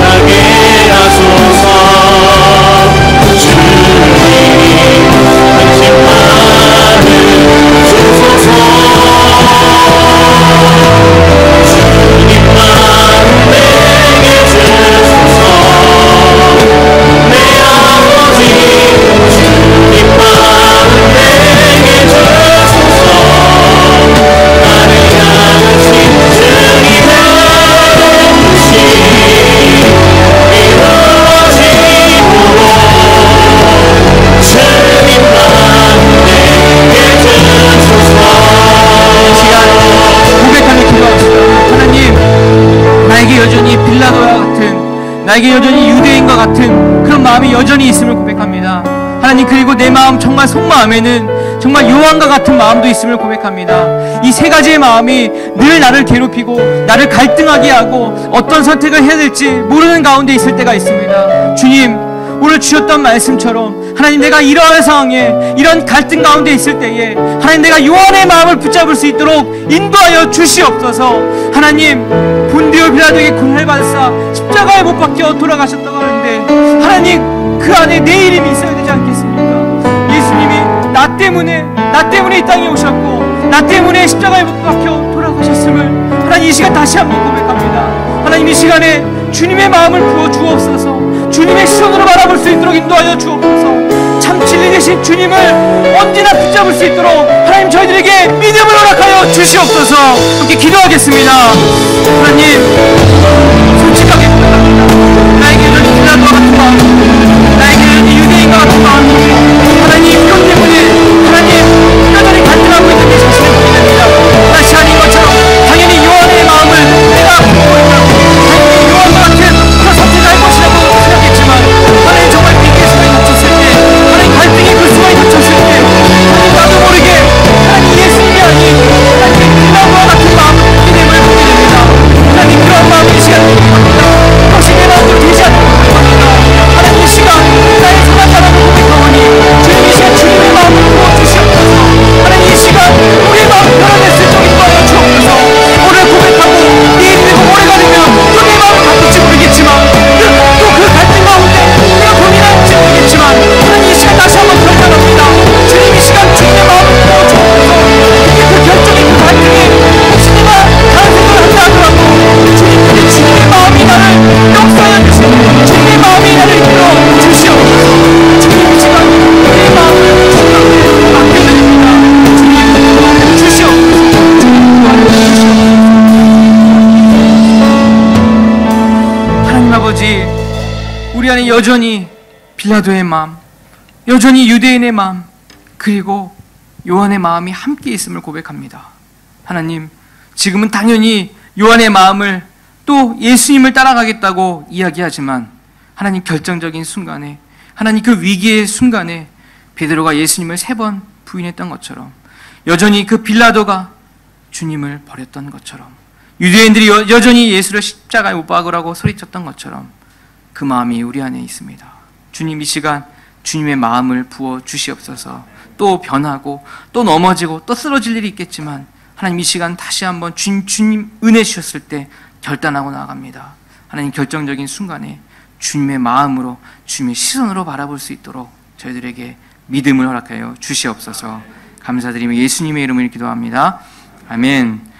가게 하소서. 주님 당신만을 주소서. 주님만 내게 주소서. 내 아버지 주님만 내게 주소서. 나를 향하신 주님의 뜻이 이루어지도록 주님만 내게 주소서. 시간 고백하며 기도합시다. 하나님, 나에게 여전히 빌라도와 같은, 나에게 여전히 유대인과 같은 그런 마음이 여전히 있음을 고백합니다. 하나님, 그리고 내 마음 정말 속마음에는 정말 요한과 같은 마음도 있음을 고백합니다. 이 세 가지의 마음이 늘 나를 괴롭히고 나를 갈등하게 하고 어떤 선택을 해야 될지 모르는 가운데 있을 때가 있습니다. 주님, 오늘 주셨던 말씀처럼 하나님, 내가 이러한 상황에, 이런 갈등 가운데 있을 때에 하나님, 내가 요한의 마음을 붙잡을 수 있도록 인도하여 주시옵소서. 하나님, 본디오 빌라도에게 고난을 받으사 십자가에 못 박혀 돌아가셨다고 하는데 하나님, 그 안에 내 이름이 있어야 되지 않겠습니까? 예수님이 나 때문에 이 땅에 오셨고 나 때문에 십자가에 못 박혀 돌아가셨음을 하나님, 이 시간 다시 한번 고백합니다. 하나님, 이 시간에 주님의 마음을 부어 주옵소서. 주님의 시선으로 바라볼 수 있도록 인도하여 주옵소서. 참 진리 되신 주님을 언제나 붙잡을 수 있도록 하나님, 저희들에게 믿음을 허락하여 주시옵소서. 함께 기도하겠습니다. 하나님, 솔직하게 고백합니다. 나에게 이런 빌라도와 같은 마음, 나에게 이런 유대인과 같은 마음, 하나님, 이것 때문에 하나님 여전히 갈등하고 있는 내 자신을 보게 됩니다. 다시 아닌 것처럼 당연히 요한의 마음을 내가 보고 있다고, 당연히 요한과 같은 그런 선택을 할 것이라고 생각했지만 하나님, 정말 위기의 순간이 닥쳤을 때, 하나님, 갈등의 그 순간이 닥쳤을 때 하나님, 나도 모르게 하나님, 예수님이 아닌 하나님, 빌라도와 같은 마음을 보게 됨을 보게 됩니다. 하나님, 그런 마음이 이 시간 고백합니다. 혹시 내 마음도 되지 않는 고백합니다. 하나님, 이 시간 나의 선한자라고 고백하오니 주님, 이 시간 주님의 마음을 부어주시옵소서. 하나님, 이 시간 우리의 마음 변화됐을 적 인도하여 주옵소서. 오늘 고백하고 네 믿고 오래가 되면 또 내 마음을 바꿀지 모르겠지만, 또 그 갈등 가운데 내가 고민할지 모르겠지만, 하나님, 이 시간 다시 한번 결단합니다. 주님, 이 시간 주님의 마음을 부어주옵소서. 그게 그 결정이, 그 갈등이 혹시 내가 다른 생각을 한다 하더라도 주님, 그게 주님의 마음이 나를 역사하여 주시고 주님의 마음이 나를 이끌어 주시옵소서. 주님, 이 시간 내 마음을 주님 앞에 맡겨드립니다. 주님, 주시옵소서. 하나님 아버지, 우리 안에 여전히 빌라도의 마음, 여전히 유대인의 마음, 그리고 요한의 마음이 함께 있음을 고백합니다. 하나님, 지금은 당연히 요한의 마음을 또 예수님을 따라가겠다고 이야기하지만 하나님, 결정적인 순간에, 하나님, 그 위기의 순간에 베드로가 예수님을 3번 부인했던 것처럼, 여전히 그 빌라도가 주님을 버렸던 것처럼, 유대인들이 여전히 예수를 십자가에 못 박으라고 소리쳤던 것처럼 그 마음이 우리 안에 있습니다. 주님, 이 시간 주님의 마음을 부어 주시옵소서. 또 변하고 또 넘어지고 또 쓰러질 일이 있겠지만 하나님, 이 시간 다시 한번 주님 은혜 주셨을 때 결단하고 나아갑니다. 하나님, 결정적인 순간에 주님의 마음으로, 주님의 시선으로 바라볼 수 있도록 저희들에게 믿음을 허락하여 주시옵소서. 감사드리며 예수님의 이름으로 기도합니다. 아멘.